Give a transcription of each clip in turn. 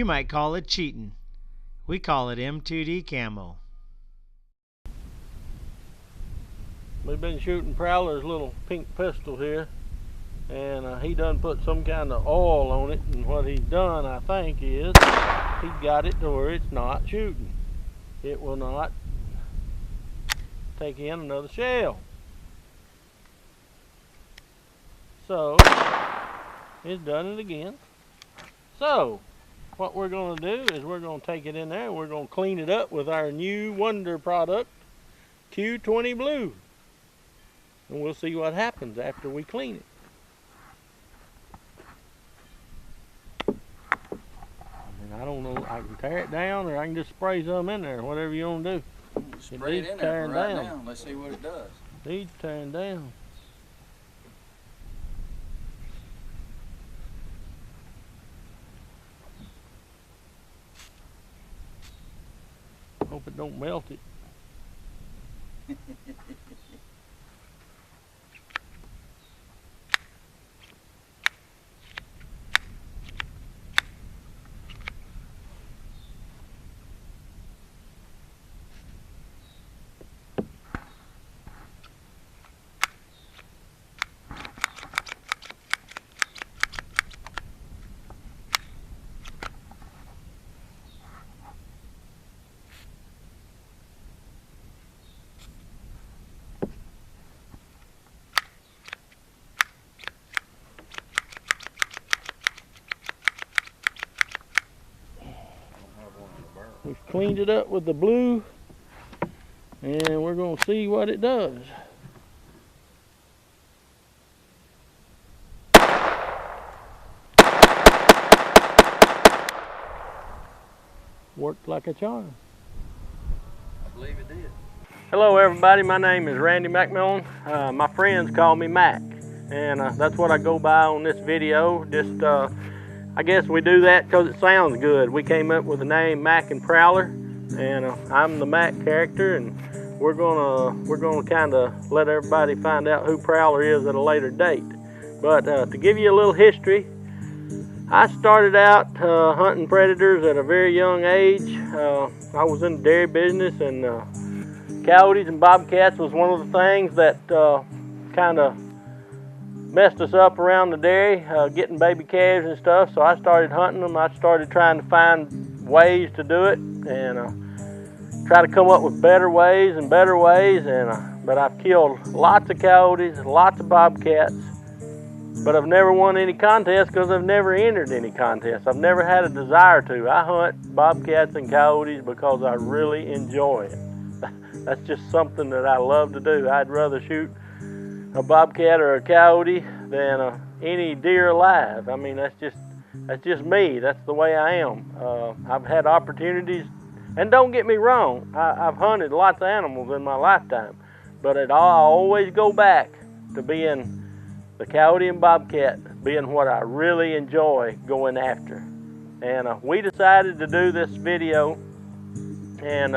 might call it cheating. We call it M2D Camo. We've been shooting Prowler's little pink pistol here, and he done put some kind of oil on it, and what he's done, I think, is he got it to where it's not shooting. It will not take in another shell. So, it's done it again. So, what we're going to do is we're going to take it in there and we're going to clean it up with our new Wonder product, Q20 Blue. And we'll see what happens after we clean it. I don't know, I can tear it down or I can just spray some in there, whatever you want to do. Spray it in there right now. Let's see what it does. Needs tearing down. Hope it don't melt it. We've cleaned it up with the blue, and we're going to see what it does. Worked like a charm. I believe it did. Hello everybody, my name is Randy McMillan. My friends call me Mac, and that's what I go by on this video. Just I guess we do that because it sounds good. We came up with the name Mac and Prowler, and I'm the Mac character, and we're gonna kind of let everybody find out who Prowler is at a later date. But to give you a little history, I started out hunting predators at a very young age. I was in the dairy business, and coyotes and bobcats was one of the things that kind of messed us up around the dairy, getting baby calves and stuff. So I started hunting them. I started trying to find ways to do it, and try to come up with better ways. But I've killed lots of coyotes, lots of bobcats, but I've never won any contests because I've never entered any contests. I've never had a desire to. I hunt bobcats and coyotes because I really enjoy it. That's just something that I love to do. I'd rather shoot a bobcat or a coyote than any deer alive. I mean, that's just me. That's the way I am. I've had opportunities, and don't get me wrong, I've hunted lots of animals in my lifetime, but I always go back to being the coyote and bobcat, being what I really enjoy going after. And we decided to do this video, and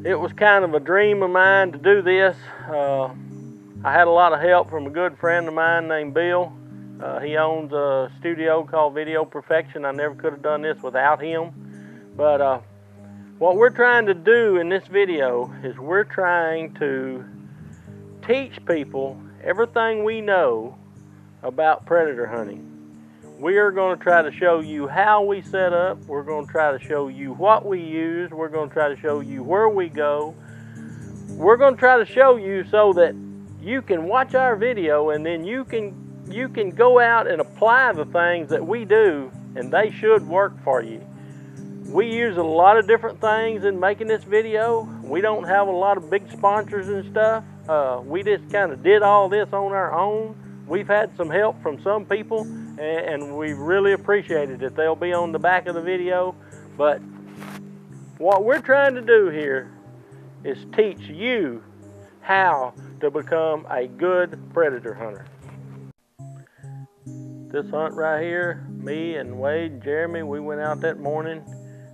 it was kind of a dream of mine to do this. I had a lot of help from a good friend of mine named Bill. He owns a studio called Video Perfection. I never could have done this without him. But what we're trying to do in this video is we're trying to teach people everything we know about predator hunting. We are going to try to show you how we set up. We're going to try to show you what we use. We're going to try to show you where we go. We're going to try to show you so that you can watch our video, and then you can go out and apply the things that we do, and they should work for you. We use a lot of different things in making this video. We don't have a lot of big sponsors and stuff. We just kind of did all this on our own. We've had some help from some people, and we really appreciated it. They'll be on the back of the video. But what we're trying to do here is teach you how to become a good predator hunter. This hunt right here, me and Wade and Jeremy, we went out that morning,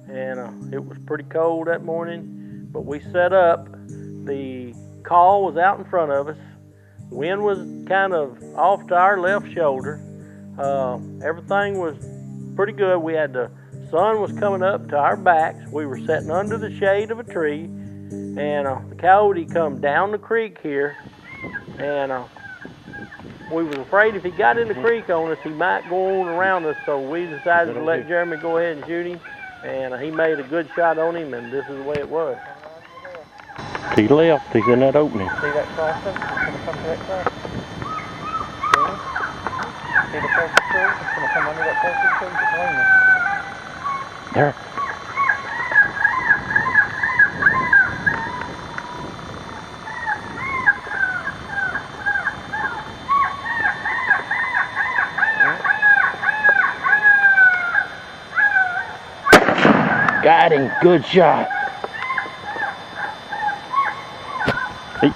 and it was pretty cold that morning, but we set up. The call was out in front of us. Wind was kind of off to our left shoulder. Everything was pretty good. We had the sun was coming up to our backs. We were sitting under the shade of a tree, and the coyote come down the creek here, and we was afraid if he got in the creek on us, he might go on around us, so we decided to let Jeremy go ahead and shoot him, and he made a good shot on him, and this is the way it was. To the left, he's in that opening. See that crosser? He's going to come to that crosser. See the closest tree? He's going to come under that closest tree. Just leaning. There. Got him. Good shot. Hey.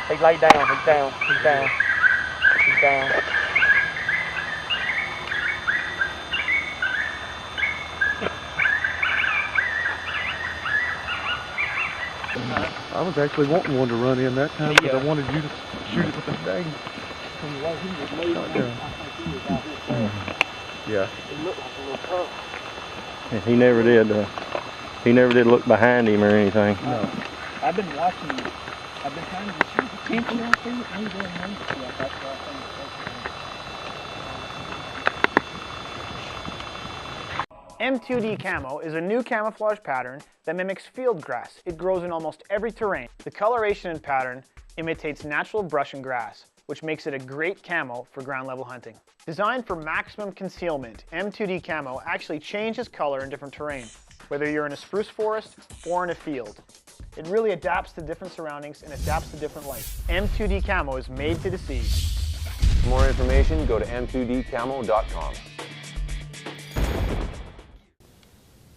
He laid down. He's down. He's down. He's down. I was actually wanting one to run in that time because I wanted you to shoot it with that dang. From the way he was leading, I think he was out there. Yeah. He looked like a little tough. And he never did look behind him or anything. No. I've been watching. I've been trying to shoot attention out there. How you doing, man? Yeah, that's what I think. M2D Camo is a new camouflage pattern that mimics field grass. It grows in almost every terrain. The coloration and pattern imitates natural brush and grass, which makes it a great camo for ground level hunting. Designed for maximum concealment, M2D Camo actually changes color in different terrain, whether you're in a spruce forest or in a field. It really adapts to different surroundings and adapts to different light. M2D Camo is made to deceive. For more information, go to m2dcamo.com.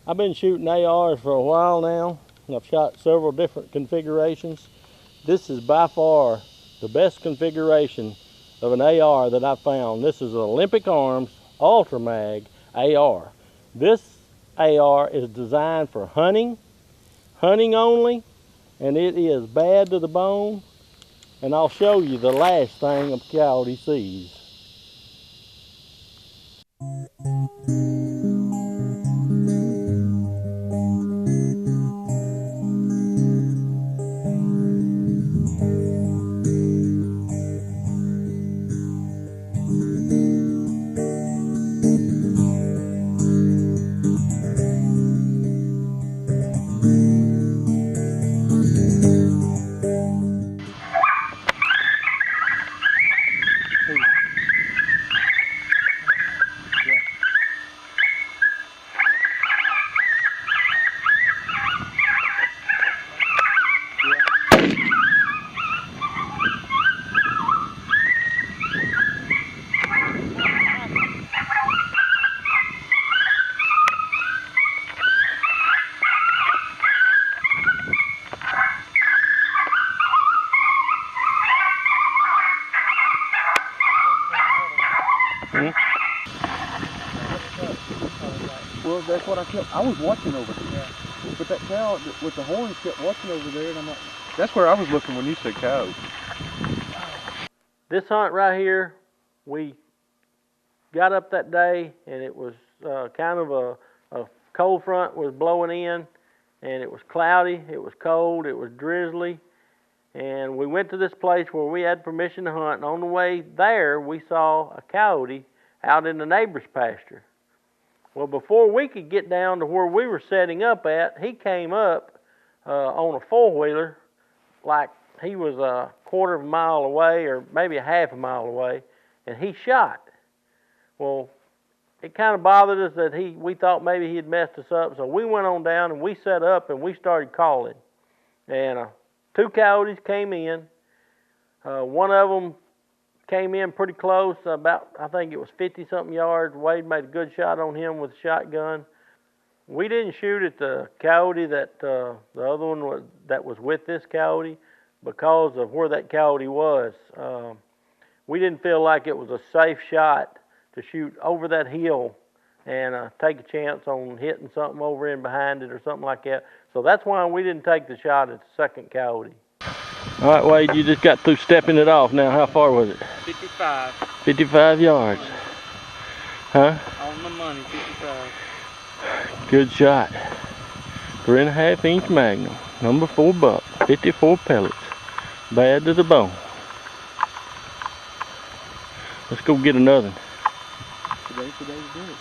I've been shooting ARs for a while now, and I've shot several different configurations. This is by far the best configuration of an AR that I've found. This is an Olympic Arms Ultra Mag AR. This AR is designed for hunting only, and it is bad to the bone. And I'll show you the last thing a coyote sees. Well, that's what I was watching over there. Yeah. But that cow with the horns kept watching over there, and I'm like, that's where I was looking when you said cow. This hunt right here, we got up that day, and it was kind of a cold front was blowing in, and it was cloudy, it was cold, it was drizzly, and we went to this place where we had permission to hunt, and on the way there, we saw a coyote out in the neighbor's pasture. Well, before we could get down to where we were setting up at, he came up on a four-wheeler, like he was a quarter of a mile away or maybe a half a mile away, and he shot. Well, it kind of bothered us that we thought maybe he had messed us up, so we went on down and we set up and we started calling. And two coyotes came in. One of them came in pretty close, about, I think it was 50-something yards. Wade made a good shot on him with a shotgun. We didn't shoot at the coyote that the other one that was with this coyote because of where that coyote was. We didn't feel like it was a safe shot to shoot over that hill and take a chance on hitting something over in behind it or something like that. So that's why we didn't take the shot at the second coyote. All right, Wade, you just got through stepping it off now. How far was it? 55. 55 yards. Huh? On the money, 55. Good shot. 3.5 inch Magnum, number 4 buck, 54 pellets. Bad to the bone. Let's go get another. Today's the day to do it.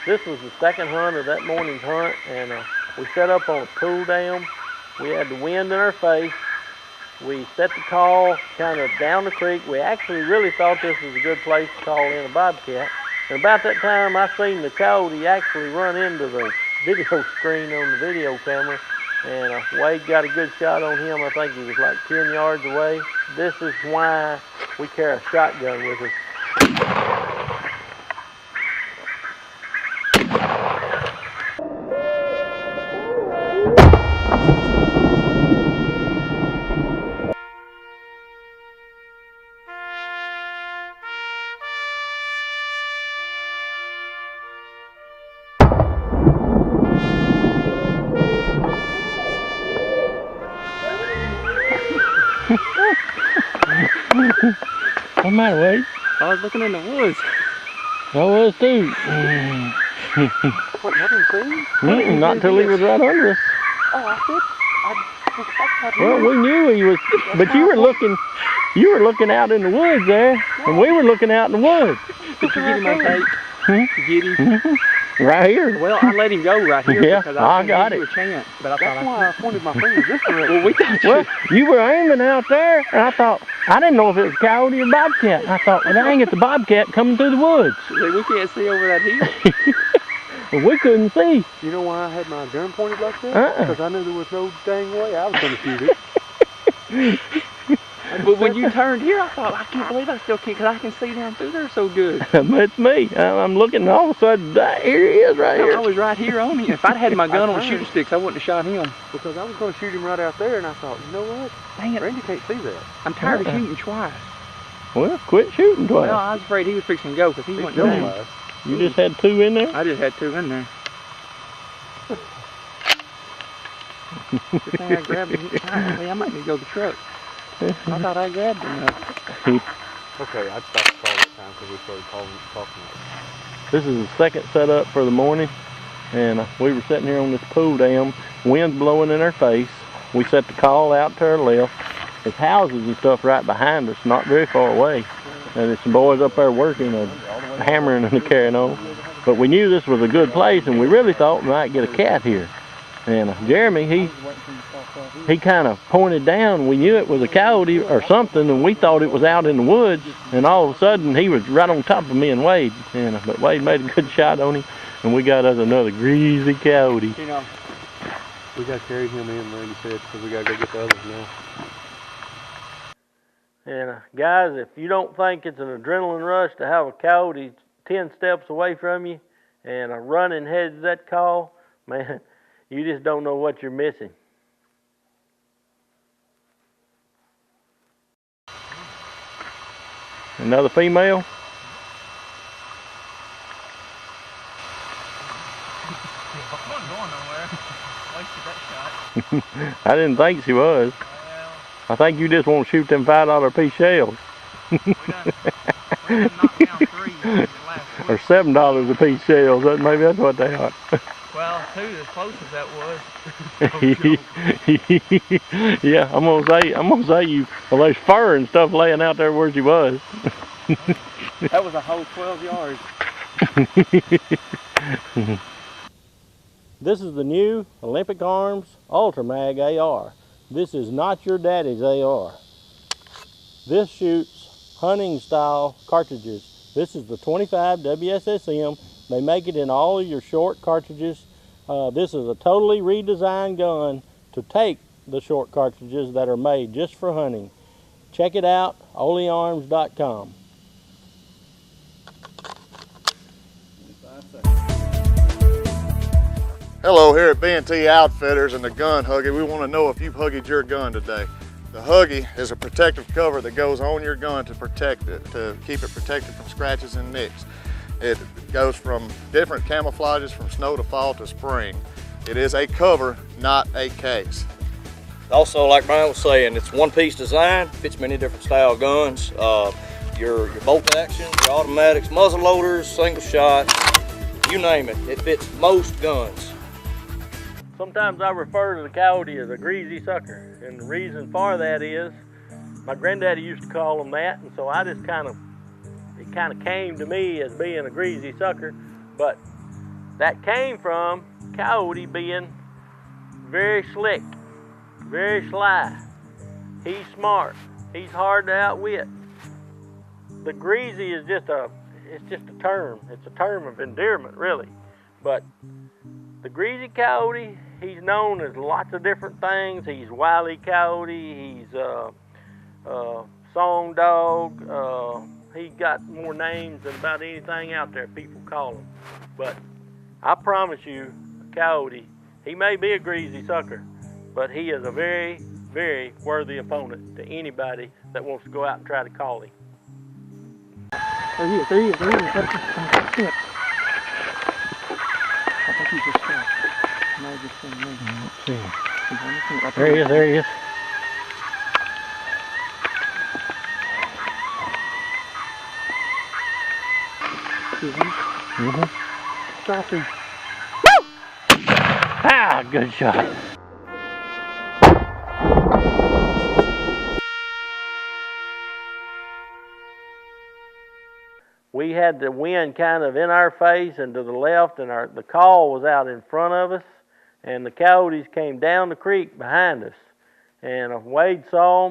This was the second hunt of that morning's hunt, and we set up on a pool dam. We had the wind in our face. We set the call kind of down the creek. We actually really thought this was a good place to call in a bobcat. And about that time, I seen the coyote actually run into the video screen on the video camera, and Wade got a good shot on him. I think he was like 10 yards away. This is why we carry a shotgun with us. What's the matter, Wade? I was looking in the woods. I was too. What, you haven't seen? Not until he was right under us. Oh, I did. Well, we knew he was, but you were looking out in the woods there, and we were looking out in the woods. Did you get him on tape? Did you get him? Right here. Well, I let him go right here Yeah, because I I got gave you it. a chance. But I That's thought why I pointed my fingers this direction. Well, we thought Well, you were aiming out there, and I thought, I didn't know if it was coyote or bobcat. I thought, well, dang, it's a bobcat coming through the woods. we can't see over that hill. Well, we couldn't see. You know why I had my gun pointed like that? Because I knew there was no dang way I was going to shoot it. But when you turned here, I thought, I can't believe I still can't, because I can see down through there so good. It's me. I'm looking, and all of a sudden, here he is right I here. was right here on him. If I'd had my gun on shooting sticks, I wouldn't have shot him. Because I was going to shoot him right out there, and I thought, you know what? Dang it. Randy can't see that. I'm tired of shooting twice. Well, quit shooting twice. Well, I was afraid he was fixing to go because he He's went going down. live. You just had 2 in there? I just had 2 in there. Good thing I grabbed him. I might need to go to the truck. I thought I grabbed him. Okay, I'd stop the call that time because we started talking. This is the second setup for the morning, and we were sitting here on this pool dam. Wind's blowing in our face. We set the call out to our left. There's houses and stuff right behind us, not very far away. And there's some boys up there working, hammering and carrying on. But we knew this was a good place, and we really thought we might get a cat here. And Jeremy, he kind of pointed down. We knew it was a coyote or something, and we thought it was out in the woods. And all of a sudden, he was right on top of me and Wade. And but Wade made a good shot on him, and we got us another greasy coyote. You know, We got to carry him in, Randy said, because we got to go get the others now. And guys, if you don't think it's an adrenaline rush to have a coyote 10 steps away from you and running heads that call, man, you just don't know what you're missing. Another female? I didn't think she was. I think you just want to shoot them $5 piece shells. Or $7 a piece shells. Maybe that's what they are. well, 2 as close as that was. Yeah, I'm gonna say you. Well, there's fur and stuff laying out there where she was. That was a whole 12 yards. This is the new Olympic Arms Ultra Mag AR. This is not your daddy's AR. This shoots hunting style cartridges. This is the 25 WSSM. They make it in all of your short cartridges. This is a totally redesigned gun to take the short cartridges that are made just for hunting. Check it out, olearms.com. Hello, here at B&T Outfitters and the Gun Huggy. We want to know if you've huggied your gun today. The Huggy is a protective cover that goes on your gun to protect it, to keep it protected from scratches and nicks. It goes from different camouflages from snow to fall to spring. It is a cover, not a case. Also, like Brian was saying, it's one-piece design, fits many different style guns. Your bolt actions, your automatics, muzzle loaders, single shot, you name it. It fits most guns. Sometimes I refer to the Coyote as a greasy sucker, and the reason for that is my granddaddy used to call them that, and so I just it kind of came to me as being a greasy sucker, but that came from Coyote being very slick, very sly. He's smart. He's hard to outwit. The greasy is just a term. It's a term of endearment, really, but the greasy Coyote, he's known as lots of different things. He's Wile E. Coyote, he's Song Dog. He got more names than about anything out there people call him. But I promise you, Coyote, he may be a greasy sucker, but he is a very, very worthy opponent to anybody that wants to go out and try to call him. There he is, there he is, there he is. I think he just stopped. No, just seen me. Let's see. He's on the scent right There he is, there he is. Drop him. Ah, good shot. We had the wind kind of in our face and to the left, and the call was out in front of us, and the Coyotes came down the creek behind us. And Wade saw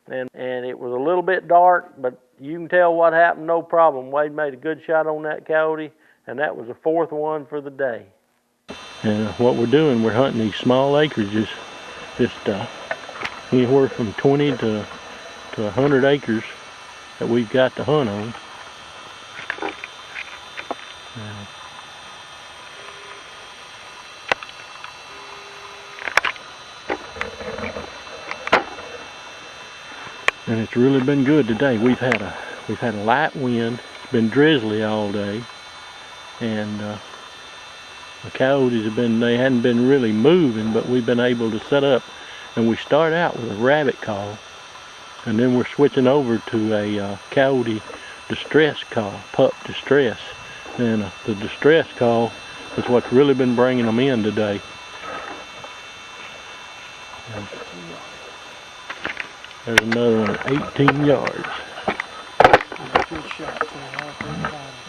them, and it was a little bit dark, but you can tell what happened, no problem. Wade made a good shot on that Coyote, and that was the fourth one for the day. And what we're doing, we're hunting these small acreages, just anywhere from 20 to 100 acres that we've got to hunt on. And it's really been good today. We've had a light wind. It's been drizzly all day, and the coyotes they hadn't been really moving, but we've been able to set up. And we start out with a rabbit call, and then we're switching over to a coyote distress call, pup distress. And the distress call is what's really been bringing them in today. There's another one at 18 yards.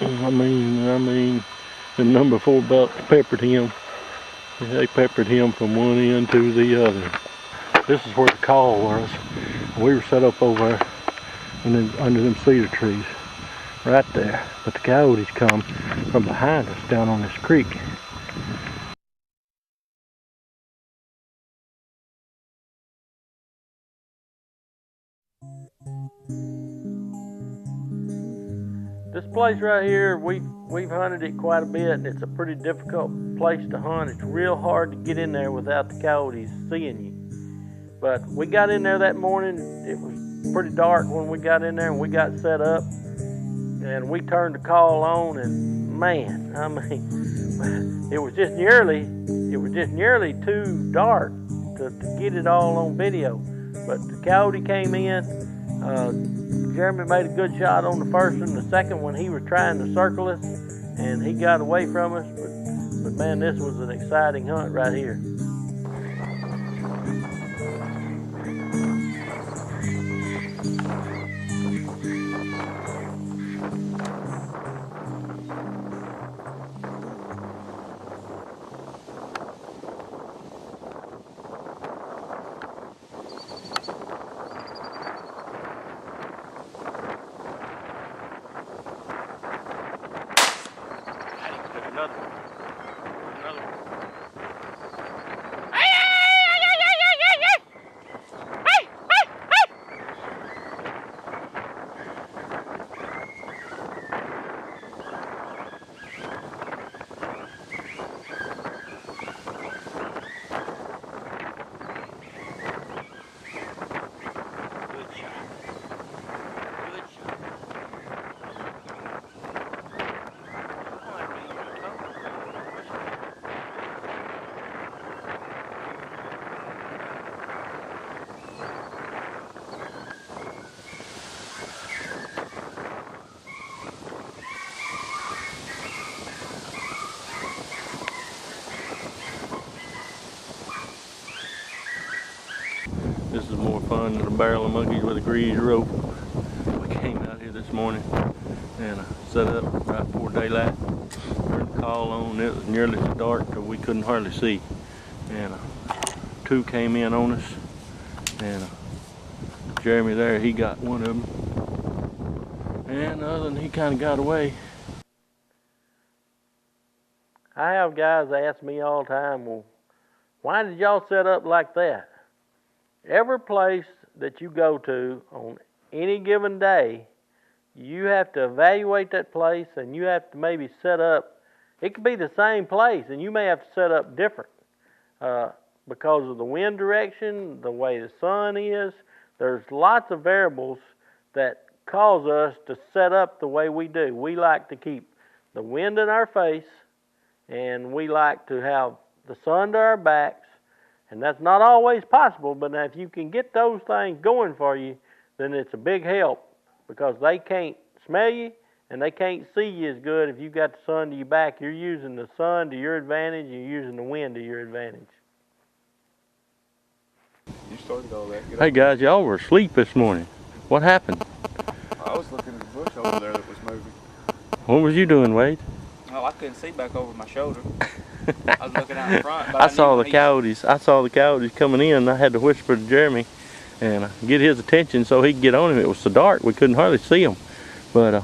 I mean, the number 4 bucks peppered him. They peppered him from one end to the other. This is where the call was. We were set up over there and then under them cedar trees, right there. But the coyotes come from behind us down on this creek. This place right here, we've hunted it quite a bit, and it's a pretty difficult place to hunt. It's real hard to get in there without the coyotes seeing you. But we got in there that morning. It was pretty dark when we got in there, and we got set up, and we turned the call on, and man, I mean, it was just nearly too dark to get it all on video. But the coyote came in. Jeremy made a good shot on the first one. The second one, he was trying to circle us, and he got away from us. But man, this was an exciting hunt right here. Another one. This is more fun than a barrel of monkeys with a greased rope. We came out here this morning and set up right before daylight. Turned the call on. It was nearly so dark that we couldn't hardly see. And two came in on us. And Jeremy there, he got one of them. And the other one, he kind of got away. I have guys ask me all the time, well, why did y'all set up like that? Every place that you go to on any given day, you have to evaluate that place and you have to maybe set up. It could be the same place and you may have to set up different because of the wind direction, the way the sun is. There's lots of variables that cause us to set up the way we do. We like to keep the wind in our face and we like to have the sun to our backs. And that's not always possible, but if you can get those things going for you, then it's a big help because they can't smell you and they can't see you as good if you've got the sun to your back. You're using the sun to your advantage, you're using the wind to your advantage. You started all that. Hey guys, y'all were asleep this morning. What happened? I was looking at the bush over there that was moving. What was you doing, Wade? Oh, I couldn't see back over my shoulder. I was looking out in front. But I saw the coyotes. I saw the coyotes coming in. I had to whisper to Jeremy and get his attention so he could get on him. It was so dark we couldn't hardly see them, but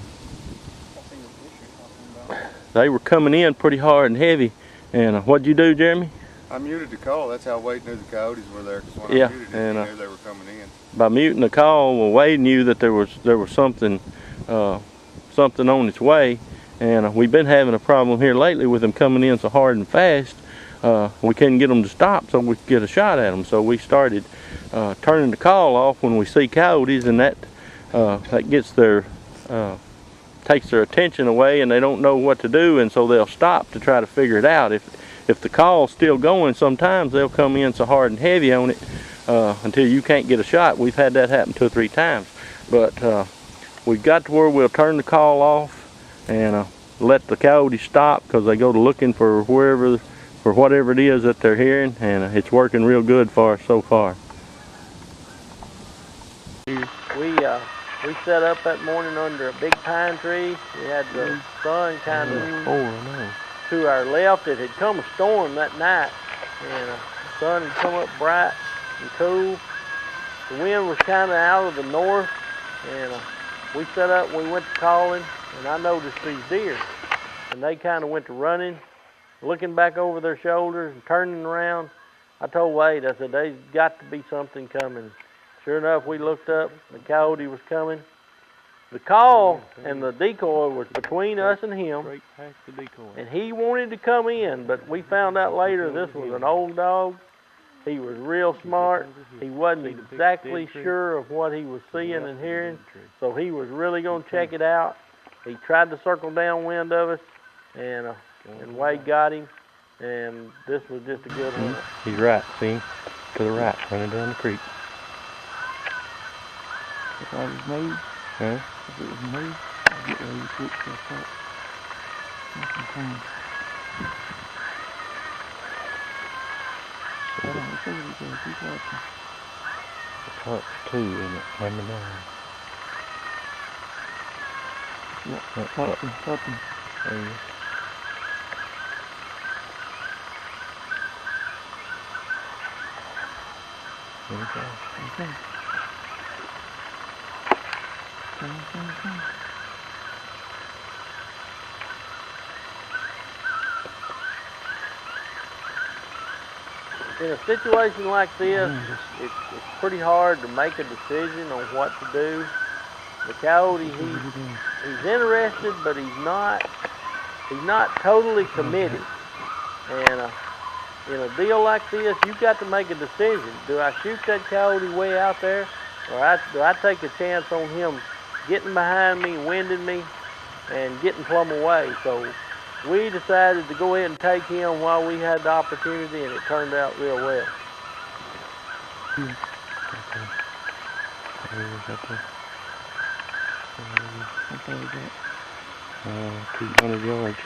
they were coming in pretty hard and heavy. And what'd you do, Jeremy? I muted the call. That's how Wade knew the coyotes were there. Because when Yeah, I muted it, and, he knew they were coming in. By muting the call, well, Wade knew that there was something something on its way. And we've been having a problem here lately with them coming in so hard and fast. We couldn't get them to stop so we could get a shot at them. So we started turning the call off when we see coyotes, and that gets their takes their attention away, and they don't know what to do, and so they'll stop to try to figure it out. If the call's still going, sometimes they'll come in so hard and heavy on it until you can't get a shot. We've had that happen 2 or 3 times, but we've got to where we'll turn the call off and let the coyotes stop because they go to looking for whatever it is that they're hearing, and it's working real good for us so far. We set up that morning under a big pine tree. We had the sun kind of to our left. It had come a storm that night, and the sun had come up bright and cool. The wind was kind of out of the north, and we set up and we went to calling. And I noticed these deer, and they kind of went to running, looking back over their shoulders and turning around. I told Wade, I said, there's got to be something coming. Sure enough, we looked up, the coyote was coming. The call and the decoy was between us and him, and he wanted to come in, but we found out later this was an old dog. He was real smart. He wasn't exactly sure of what he was seeing and hearing, so he was really going to check it out. He tried to circle downwind of us, and Wade got him, and this was just a good hunt. He's right, see him? To the right, running down the creek. If I was moved, Huh? if it was moved, I'd get ready to switch to a pup. Hold on, let's see what he does. He's watching. The pup's 2, isn't it? Number 9. Yeah, pupping. There he is. There he goes. Okay. Come. In a situation like this, it's pretty hard to make a decision on what to do. The coyote, he's interested, but he's not totally committed. And in a deal like this, you've got to make a decision. Do I shoot that coyote way out there, or do I take a chance on him getting behind me, winding me, and getting plumb away? So we decided to go ahead and take him while we had the opportunity, and it turned out real well. Okay. 200 yards.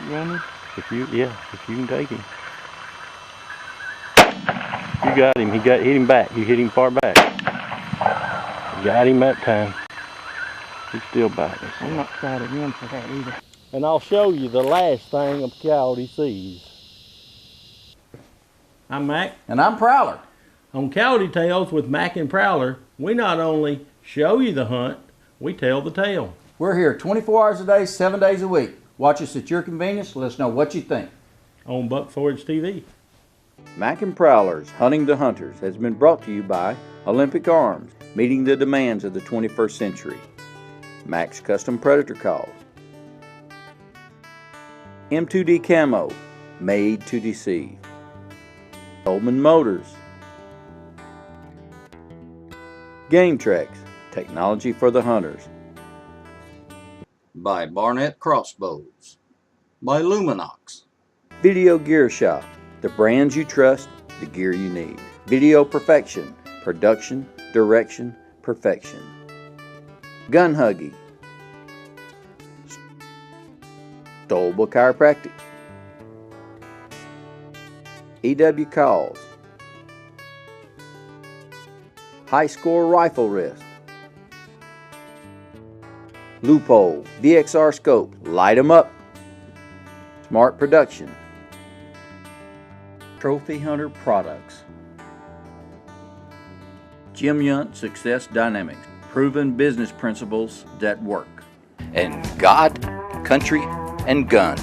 If you can take him. You got him. Hit him back. You hit him far back. Got him that time. He's still biting us. I'm not excited again for that either. And I'll show you the last thing a coyote sees. I'm Mac. And I'm Prowler. On Coyote Tales with Mac and Prowler, we not only show you the hunt, we tell the tale. We're here 24 hours a day, 7 days a week. Watch us at your convenience. Let us know what you think. On Buck Forage TV. Mac and Prowler's Hunting the Hunters has been brought to you by Olympic Arms, meeting the demands of the 21st century. Mac's Custom Predator Calls. M2D Camo, made to deceive. Coleman Motors. Game Treks, technology for the hunters. By Barnett Crossbows. By Luminox. Video Gear Shop, the brands you trust, the gear you need. Video Perfection, production, direction, perfection. Gun Huggy. Stolba Chiropractic. EW Calls. High Score Rifle Wrist. Loophole VXR Scope, light 'em up. Smart Production. Trophy Hunter Products. Jim Yunt Success Dynamics, proven business principles that work. And God, country, and gun.